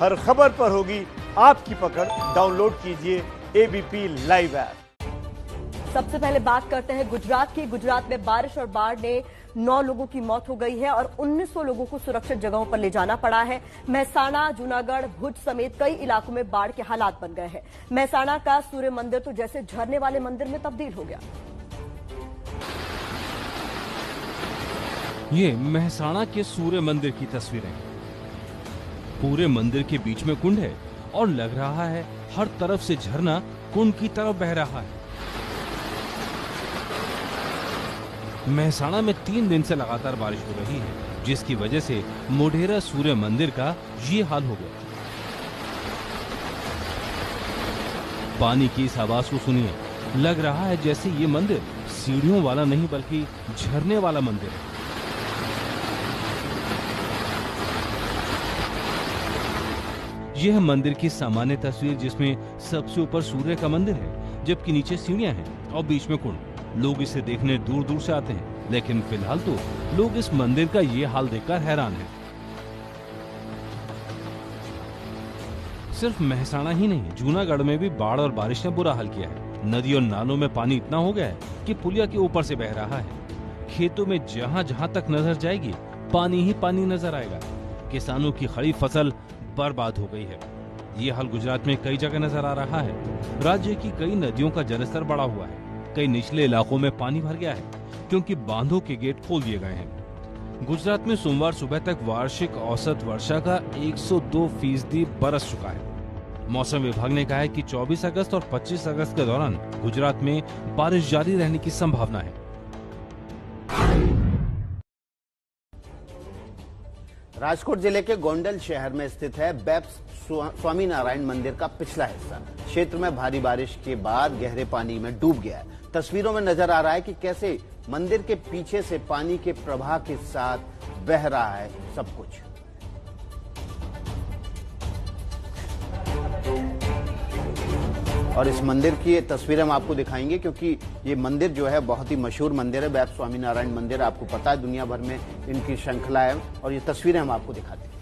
हर खबर पर होगी आपकी पकड़। डाउनलोड कीजिए एबीपी लाइव ऐप। सबसे पहले बात करते हैं गुजरात की। गुजरात में बारिश और बाढ़ ने 9 लोगों की मौत हो गई है और 1900 लोगों को सुरक्षित जगहों पर ले जाना पड़ा है। महसाणा, जूनागढ़, भुज समेत कई इलाकों में बाढ़ के हालात बन गए हैं। महसाणा का सूर्य मंदिर तो जैसे झरने वाले मंदिर में तब्दील हो गया। ये महसाणा के सूर्य मंदिर की तस्वीरें हैं। पूरे मंदिर के बीच में कुंड है और लग रहा है हर तरफ से झरना कुंड की तरफ बह रहा है। महसाणा में 3 दिन से लगातार बारिश हो रही है, जिसकी वजह से मोढेरा सूर्य मंदिर का ये हाल हो गया। पानी की इस आवाज को सुनिए, लग रहा है जैसे ये मंदिर सीढ़ियों वाला नहीं बल्कि झरने वाला मंदिर है। यह मंदिर की सामान्य तस्वीर, जिसमें सबसे ऊपर सूर्य का मंदिर है, जबकि नीचे सीढ़ियां हैं और बीच में कुंड। लोग इसे देखने दूर दूर से आते हैं, लेकिन फिलहाल तो लोग इस मंदिर का ये हाल देखकर हैरान हैं। सिर्फ महसाणा ही नहीं, जूनागढ़ में भी बाढ़ और बारिश ने बुरा हाल किया है। नदी और नालों में पानी इतना हो गया है कि पुलिया के ऊपर से बह रहा है। खेतों में जहाँ जहाँ तक नजर जाएगी पानी ही पानी नजर आएगा। किसानों की खड़ी फसल बर्बाद हो गई है। ये हाल गुजरात में कई जगह नजर आ रहा है। राज्य की कई नदियों का जलस्तर बढ़ा हुआ है। कई निचले इलाकों में पानी भर गया है क्योंकि बांधों के गेट खोल दिए गए हैं। गुजरात में सोमवार सुबह तक वार्षिक औसत वर्षा का 102% बरस चुका है। मौसम विभाग ने कहा है कि 24 अगस्त और 25 अगस्त के दौरान गुजरात में बारिश जारी रहने की संभावना है। राजकोट जिले के गोंडल शहर में स्थित है बैप्स स्वामीनारायण मंदिर का पिछला हिस्सा। क्षेत्र में भारी बारिश के बाद गहरे पानी में डूब गया है। तस्वीरों में नजर आ रहा है कि कैसे मंदिर के पीछे से पानी के प्रवाह के साथ बह रहा है सब कुछ। और इस मंदिर की तस्वीरें हम आपको दिखाएंगे क्योंकि ये मंदिर जो है बहुत ही मशहूर मंदिर है। बैप्स स्वामीनारायण मंदिर, आपको पता है दुनिया भर में इनकी श्रृंखला है और ये तस्वीरें हम आपको दिखाते हैं।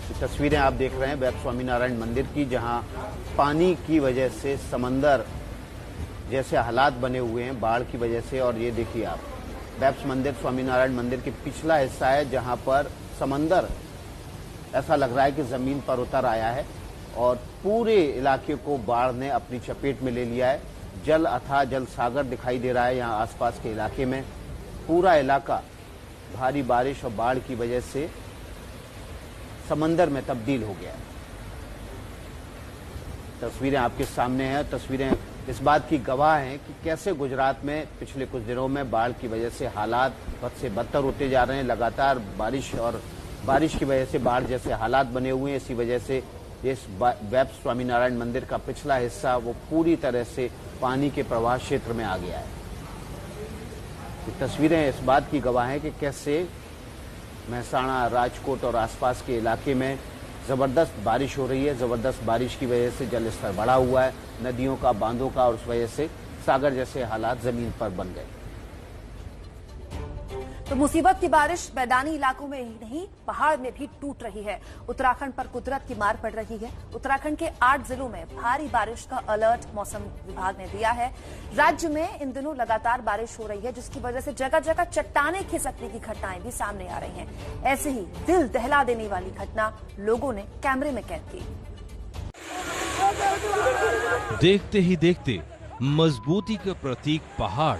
ये तस्वीरें आप देख रहे हैं बैप्स स्वामीनारायण मंदिर की, जहां पानी की वजह से समंदर जैसे हालात बने हुए हैं बाढ़ की वजह से। और ये देखिए आप, बैप्स मंदिर स्वामीनारायण मंदिर के पिछला हिस्सा है जहां पर समंदर ऐसा लग रहा है कि जमीन पर उतर आया है और पूरे इलाके को बाढ़ ने अपनी चपेट में ले लिया है। जल अथाह जल सागर दिखाई दे रहा है यहाँ आसपास के इलाके में। पूरा इलाका भारी बारिश और बाढ़ की वजह से समंदर में तब्दील हो गया है। तस्वीरें आपके सामने हैं। तस्वीरें इस बात की गवाह हैं कि कैसे गुजरात में पिछले कुछ दिनों में बाढ़ की वजह से हालात बद से बदतर होते जा रहे हैं। लगातार बारिश की वजह से बाढ़ जैसे हालात बने हुए हैं। इसी वजह से इस बैप्स स्वामीनारायण मंदिर का पिछला हिस्सा वो पूरी तरह से पानी के प्रवाह क्षेत्र में आ गया है। ये तस्वीरें इस बात की गवाह हैं कि कैसे महसाणा, राजकोट और आसपास के इलाके में जबरदस्त बारिश हो रही है। जबरदस्त बारिश की वजह से जल स्तर बढ़ा हुआ है नदियों का, बांधों का, और उस वजह से सागर जैसे हालात जमीन पर बन गए। तो मुसीबत की बारिश मैदानी इलाकों में ही नहीं, पहाड़ में भी टूट रही है। उत्तराखंड पर कुदरत की मार पड़ रही है। उत्तराखंड के 8 जिलों में भारी बारिश का अलर्ट मौसम विभाग ने दिया है। राज्य में इन दिनों लगातार बारिश हो रही है, जिसकी वजह से जगह जगह चट्टाने खिसकने की घटनाएं भी सामने आ रही हैं। ऐसे ही दिल दहला देने वाली घटना लोगों ने कैमरे में कैद की। देखते ही देखते मजबूती का प्रतीक पहाड़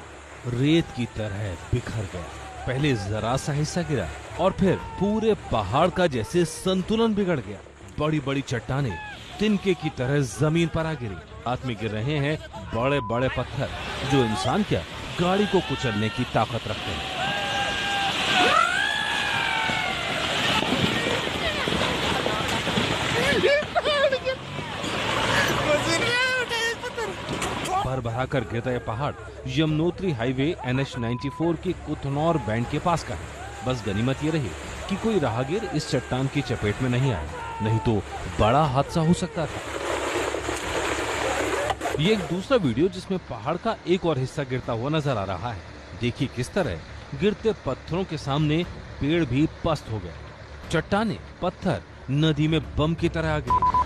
रेत की तरह बिखर गया। पहले जरा सा हिस्सा गिरा और फिर पूरे पहाड़ का जैसे संतुलन बिगड़ गया। बड़ी बड़ी चट्टानें तिनके की तरह जमीन पर आ गिरी। हाथ में गिर रहे हैं बड़े बड़े पत्थर, जो इंसान क्या गाड़ी को कुचलने की ताकत रखते हैं। भर भरा कर गिरता यह पहाड़ यमुनोत्री हाईवे NH94 के कुथनौर बैंड के पास का है। बस गनीमत ये रही कि कोई राहगीर इस चट्टान की चपेट में नहीं आया, नहीं तो बड़ा हादसा हो सकता था। ये एक दूसरा वीडियो जिसमें पहाड़ का एक और हिस्सा गिरता हुआ नजर आ रहा है। देखिए किस तरह गिरते पत्थरों के सामने पेड़ भी पस्त हो गए। चट्टाने, पत्थर नदी में बम की तरह आ गिरे।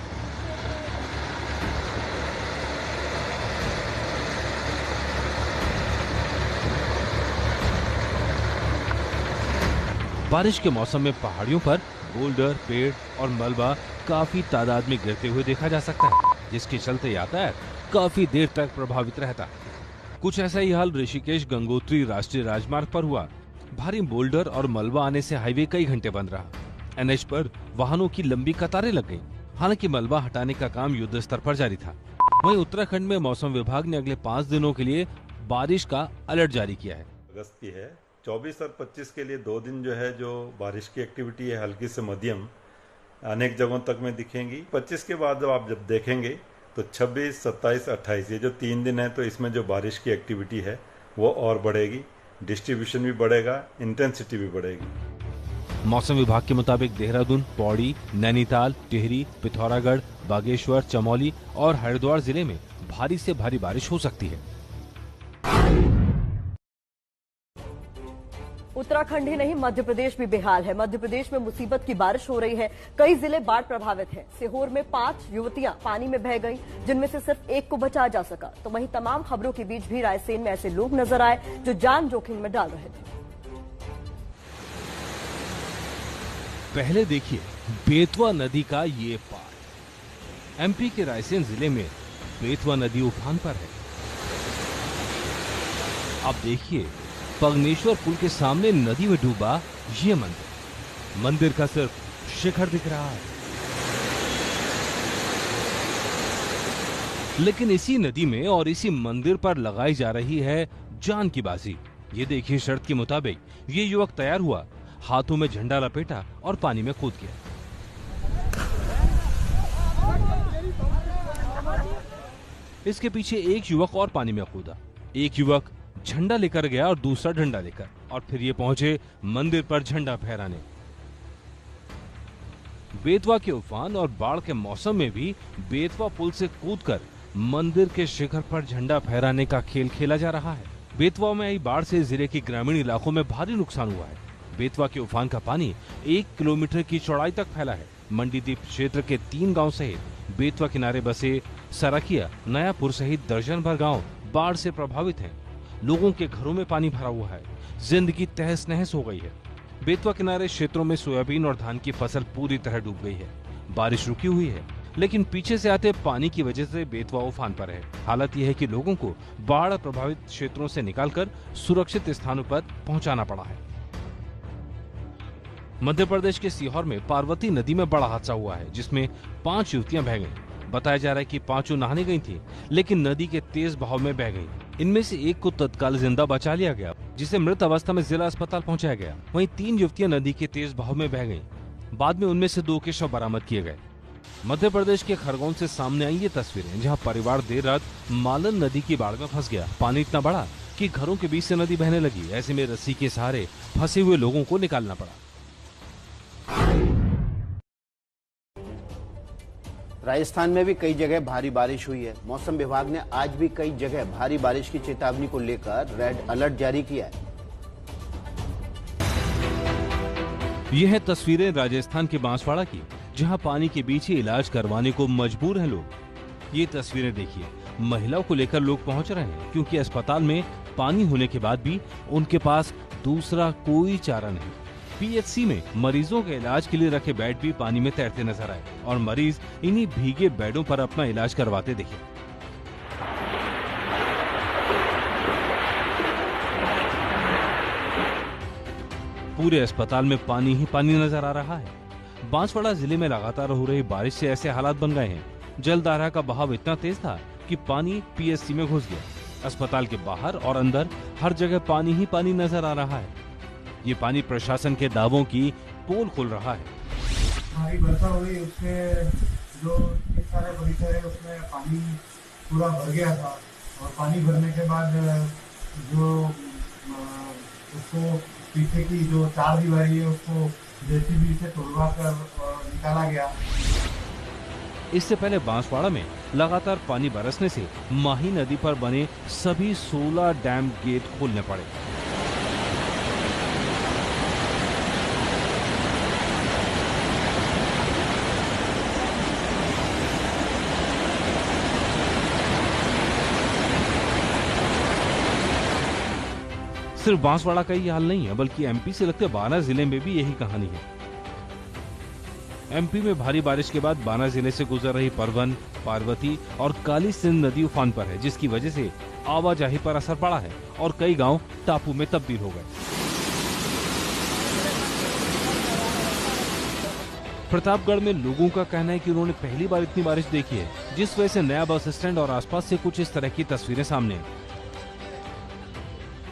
बारिश के मौसम में पहाड़ियों पर बोल्डर, पेड़ और मलबा काफी तादाद में गिरते हुए देखा जा सकता है, जिसके चलते यातायात काफी देर तक प्रभावित रहता है। कुछ ऐसा ही हाल ऋषिकेश गंगोत्री राष्ट्रीय राजमार्ग पर हुआ। भारी बोल्डर और मलबा आने से हाईवे कई घंटे बंद रहा। एनएच पर वाहनों की लंबी कतारें लग गईं। हालांकि मलबा हटाने का काम युद्ध स्तर पर जारी था। वहीं उत्तराखंड में मौसम विभाग ने अगले 5 दिनों के लिए बारिश का अलर्ट जारी किया है। अगस्त की है 24 और 25 के लिए 2 दिन जो है जो बारिश की एक्टिविटी है हल्की से मध्यम अनेक जगहों तक में दिखेंगी। 25 के बाद जब देखेंगे तो 26, 27, 28 ये जो 3 दिन है तो इसमें जो बारिश की एक्टिविटी है वो और बढ़ेगी, डिस्ट्रीब्यूशन भी बढ़ेगा, इंटेंसिटी भी बढ़ेगी। मौसम विभाग के मुताबिक देहरादून, पौड़ी, नैनीताल, टिहरी, पिथौरागढ़, बागेश्वर, चमोली और हरिद्वार जिले में भारी से भारी बारिश हो सकती है। उत्तराखंड ही नहीं, मध्य प्रदेश भी बेहाल है। मध्य प्रदेश में मुसीबत की बारिश हो रही है। कई जिले बाढ़ प्रभावित हैं। सीहोर में 5 युवतियां पानी में बह गई, जिनमें से सिर्फ एक को बचाया जा सका। तो वहीं तमाम खबरों के बीच भी रायसेन में ऐसे लोग नजर आए जो जान जोखिम में डाल रहे थे। पहले देखिए बेतवा नदी का ये पार। एमपी के रायसेन जिले में बेतवा नदी उफान पर है। अब देखिए पगनेश्वर पुल के सामने नदी में डूबा ये मंदिर। मंदिर का सिर्फ शिखर दिख रहा है। लेकिन इसी नदी में और इसी मंदिर पर लगाई जा रही है जान की बाजी। ये देखिए शर्त के मुताबिक ये युवक तैयार हुआ, हाथों में झंडा लपेटा और पानी में कूद गया। इसके पीछे एक युवक और पानी में कूदा। एक युवक झंडा लेकर गया और दूसरा डंडा लेकर, और फिर ये पहुंचे मंदिर पर झंडा फहराने। बेतवा के उफान और बाढ़ के मौसम में भी बेतवा पुल से कूदकर मंदिर के शिखर पर झंडा फहराने का खेल खेला जा रहा है। बेतवा में आई बाढ़ से जिले के ग्रामीण इलाकों में भारी नुकसान हुआ है। बेतवा के उफान का पानी 1 किलोमीटर की चौड़ाई तक फैला है। मंडीदीप क्षेत्र के 3 गांव सहित बेतवा किनारे बसे सराकिया, नयापुर सहित दर्जन भर गांव बाढ़ से प्रभावित हैं। लोगों के घरों में पानी भरा हुआ है। जिंदगी तहस नहस हो गई है। बेतवा किनारे क्षेत्रों में सोयाबीन और धान की फसल पूरी तरह डूब गई है। बारिश रुकी हुई है, लेकिन पीछे से आते पानी की वजह से बेतवा उफान पर है। हालत यह है कि लोगों को बाढ़ प्रभावित क्षेत्रों से निकालकर सुरक्षित स्थानों पर पहुंचाना पड़ा है। मध्य प्रदेश के सीहोर में पार्वती नदी में बड़ा हादसा हुआ है, जिसमें 5 युवतियां बह गईं। बताया जा रहा है कि 5 नहाने गई थी, लेकिन नदी के तेज बहाव में बह गईं। इनमें से एक को तत्काल जिंदा बचा लिया गया, जिसे मृत अवस्था में जिला अस्पताल पहुंचाया गया। वहीं 3 युवतियां नदी के तेज बहाव में बह गईं। बाद में उनमें से 2 के शव बरामद किए गए। मध्य प्रदेश के खरगोन से सामने आई ये तस्वीरें, जहां परिवार देर रात मालन नदी की बाढ़ में फंस गया। पानी इतना बढ़ा कि घरों के बीच से नदी बहने लगी। ऐसे में रस्सी के सहारे फंसे हुए लोगों को निकालना पड़ा। राजस्थान में भी कई जगह भारी बारिश हुई है। मौसम विभाग ने आज भी कई जगह भारी बारिश की चेतावनी को लेकर रेड अलर्ट जारी किया है। यह है तस्वीरें राजस्थान के बांसवाड़ा की, जहां पानी के बीच ही इलाज करवाने को मजबूर हैं लोग। ये तस्वीरें देखिए, महिलाओं को लेकर लोग पहुंच रहे हैं, क्योंकि अस्पताल में पानी होने के बाद भी उनके पास दूसरा कोई चारा नहीं। पीएचसी में मरीजों के इलाज के लिए रखे बेड भी पानी में तैरते नजर आए और मरीज इन्हीं भीगे बेडों पर अपना इलाज करवाते दिखे। पूरे अस्पताल में पानी ही पानी नजर आ रहा है। बांसवाड़ा जिले में लगातार हो रही बारिश से ऐसे हालात बन गए हैं। जलधारा का बहाव इतना तेज था कि पानी पीएचसी में घुस गया। अस्पताल के बाहर और अंदर हर जगह पानी ही पानी नजर आ रहा है। ये पानी प्रशासन के दावों की पोल खोल रहा है। हमारी वर्षा हुई, उसमें जो इस सारे परिसर है उसमें पानी पूरा भर गया था, और पानी भरने के बाद जो उसको पीछे की जो 4 दीवारी है उसको जेसीबी से तोड़वा कर निकाला गया। इससे पहले बांसवाड़ा में लगातार पानी बरसने से माही नदी पर बने सभी 16 डैम गेट खोलने पड़े। सिर्फ बांसवाड़ा का ही हाल नहीं है, बल्कि एमपी से लगते 12 जिले में भी यही कहानी है। एमपी में भारी बारिश के बाद 12 जिले से गुजर रही परवन, पार्वती और काली सिंध नदी उफान पर है, जिसकी वजह से आवाजाही पर असर पड़ा है और कई गांव टापू में तब्दील हो गए। प्रतापगढ़ में लोगों का कहना है कि उन्होंने पहली बार इतनी बारिश देखी है, जिस वजह से नया बस स्टैंड और आसपास से कुछ इस तरह की तस्वीरें सामने आई।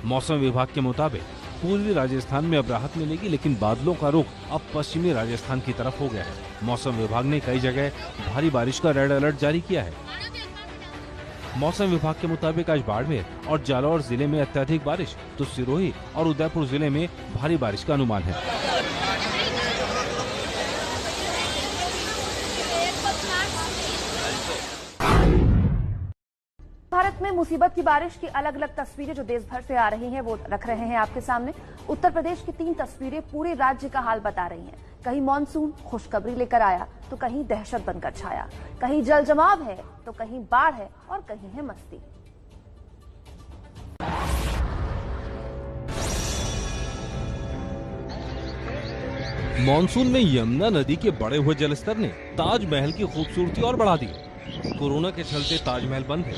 मौसम विभाग के मुताबिक पूर्वी राजस्थान में अब राहत मिलेगी, लेकिन बादलों का रुख अब पश्चिमी राजस्थान की तरफ हो गया है। मौसम विभाग ने कई जगह भारी बारिश का रेड अलर्ट जारी किया है। मौसम विभाग के मुताबिक आज बाड़मेर और जालौर जिले में अत्यधिक बारिश, तो सिरोही और उदयपुर जिले में भारी बारिश का अनुमान है। भारत में मुसीबत की बारिश की अलग अलग तस्वीरें जो देश भर से आ रही हैं वो रख रहे हैं आपके सामने। उत्तर प्रदेश की 3 तस्वीरें पूरे राज्य का हाल बता रही हैं। कहीं मानसून खुशखबरी लेकर आया तो कहीं दहशत बनकर छाया, कहीं जल जमाव है तो कहीं बाढ़ है और कहीं है मस्ती। मानसून में यमुना नदी के बढ़े हुए जलस्तर ने ताजमहल की खूबसूरती और बढ़ा दी। कोरोना के चलते ताजमहल बंद है,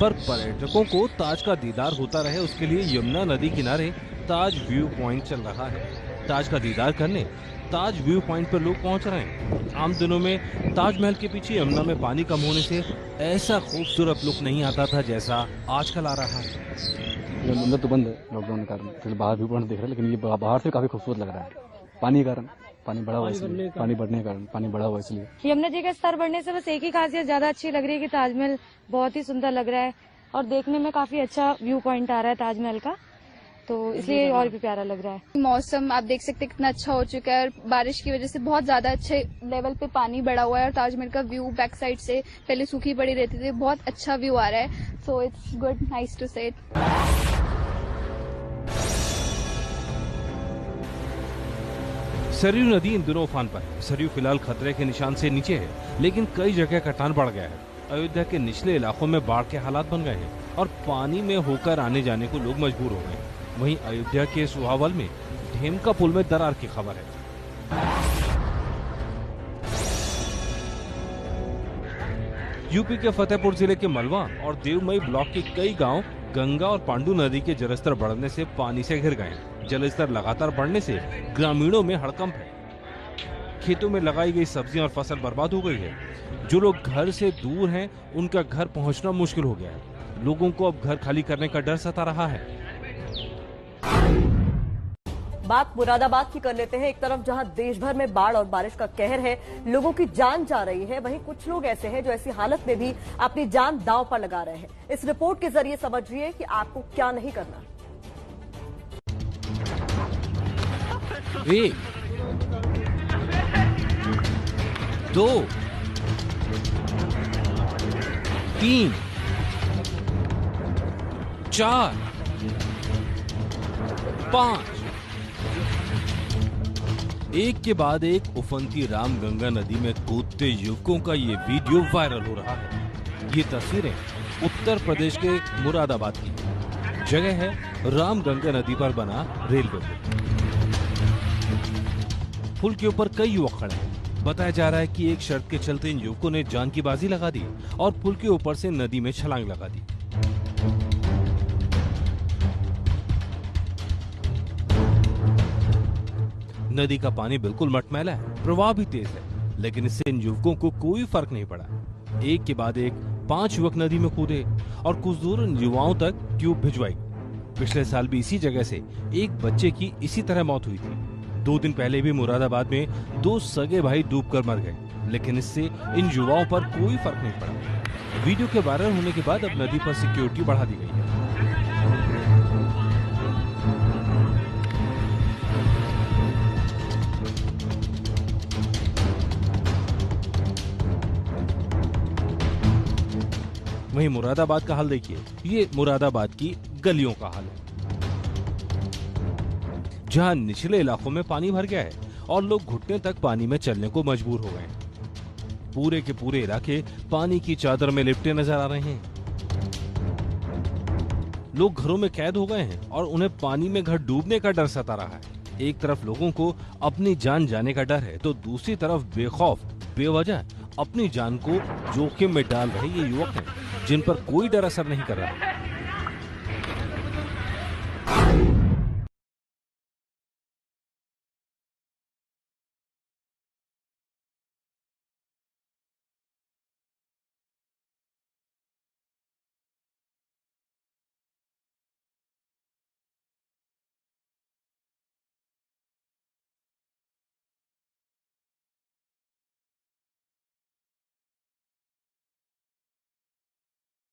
पर पर्यटकों को ताज का दीदार होता रहे उसके लिए यमुना नदी किनारे ताज व्यू पॉइंट चल रहा है। ताज का दीदार करने ताज व्यू पॉइंट पर लोग पहुंच रहे हैं। आम दिनों में ताजमहल के पीछे यमुना में पानी कम होने से ऐसा खूबसूरत लुक नहीं आता था जैसा आजकल आ रहा है। मंदिर तो बंद है लॉकडाउन के कारण, बाहर व्यू पॉइंट देख रहे हैं, लेकिन ये बाहर से काफी खूबसूरत लग रहा है। पानी के कारण, पानी बढ़ा हुआ इसलिए, पानी बढ़ने के कारण पानी बढ़ा हुआ इसलिए। यमुना जी का स्तर बढ़ने से बस एक ही खासियत ज्यादा अच्छी लग रही है कि ताजमहल बहुत ही सुंदर लग रहा है और देखने में काफी अच्छा व्यू पॉइंट आ रहा है ताजमहल का, तो इसलिए और भी प्यारा लग रहा है। मौसम आप देख सकते हैं कितना अच्छा हो चुका है और बारिश की वजह से बहुत ज्यादा अच्छे लेवल पे पानी बढ़ा हुआ है और ताजमहल का व्यू बैक साइड से पहले सूखी पड़ी रहती थी, बहुत अच्छा व्यू आ रहा है। So it's good, nice to say it. Saryu नदी इन दिनों उफान पर है। सरयू फिलहाल खतरे के निशान से नीचे है, लेकिन कई जगह कटान बढ़ गया है। अयोध्या के निचले इलाकों में बाढ़ के हालात बन गए हैं और पानी में होकर आने जाने को लोग मजबूर हो गए। वहीं अयोध्या के सुहावल में ढेमका पुल में दरार की खबर है। यूपी के फतेहपुर जिले के मलवा और देवमई ब्लॉक के कई गांव गंगा और पांडू नदी के जलस्तर बढ़ने से पानी से घिर गए। जलस्तर लगातार बढ़ने से ग्रामीणों में हड़कंप है। खेतों में लगाई गई सब्जियां और फसल बर्बाद हो गई है। जो लोग घर से दूर हैं, उनका घर पहुंचना मुश्किल हो गया है। लोगों को अब घर खाली करने का डर सता रहा है। बात मुरादाबाद की कर लेते हैं। एक तरफ जहां देश भर में बाढ़ और बारिश का कहर है, लोगों की जान जा रही है, वहीं कुछ लोग ऐसे हैं जो ऐसी हालत में भी अपनी जान दांव पर लगा रहे हैं। इस रिपोर्ट के जरिए समझिए कि आपको क्या नहीं करना। 1, 2, 3, 4, 5। एक के बाद एक उफनती रामगंगा नदी में कूदते युवकों का ये वीडियो वायरल हो रहा है। ये तस्वीरें उत्तर प्रदेश के मुरादाबाद की जगह है। रामगंगा नदी पर बना रेलवे पुल के ऊपर कई युवक खड़े हैं। बताया जा रहा है कि एक शर्त के चलते इन युवकों ने जान की बाजी लगा दी और पुल के ऊपर से नदी में छलांग लगा दी। नदी का पानी बिल्कुल मटमैला है, प्रवाह भी तेज है, लेकिन इससे इन युवकों को कोई फर्क नहीं पड़ा। एक के बाद एक 5 युवक नदी में कूदे और कुछ दूर इन युवाओं तक ट्यूब भिजवाई। पिछले साल भी इसी जगह से एक बच्चे की इसी तरह मौत हुई थी। 2 दिन पहले भी मुरादाबाद में 2 सगे भाई डूबकर मर गए, लेकिन इससे इन युवाओं पर कोई फर्क नहीं पड़ा। वीडियो के वायरल होने के बाद अब नदी पर सिक्योरिटी बढ़ा दी गई है। वहीं मुरादाबाद का हाल देखिए। ये मुरादाबाद की गलियों का हाल है, जहां निचले इलाकों में पानी भर गया है और लोग घुटने तक पानी में चलने को मजबूर हो गए। पूरे के पूरे इलाके पानी की चादर में लिपटे नजर आ रहे हैं। लोग घरों में कैद हो गए हैं और उन्हें पानी में घर डूबने का डर सता रहा है। एक तरफ लोगों को अपनी जान जाने का डर है तो दूसरी तरफ बेखौफ बेवजह अपनी जान को जोखिम में डाल रहे ये युवक हैं जिन पर कोई डर असर नहीं कर रहा।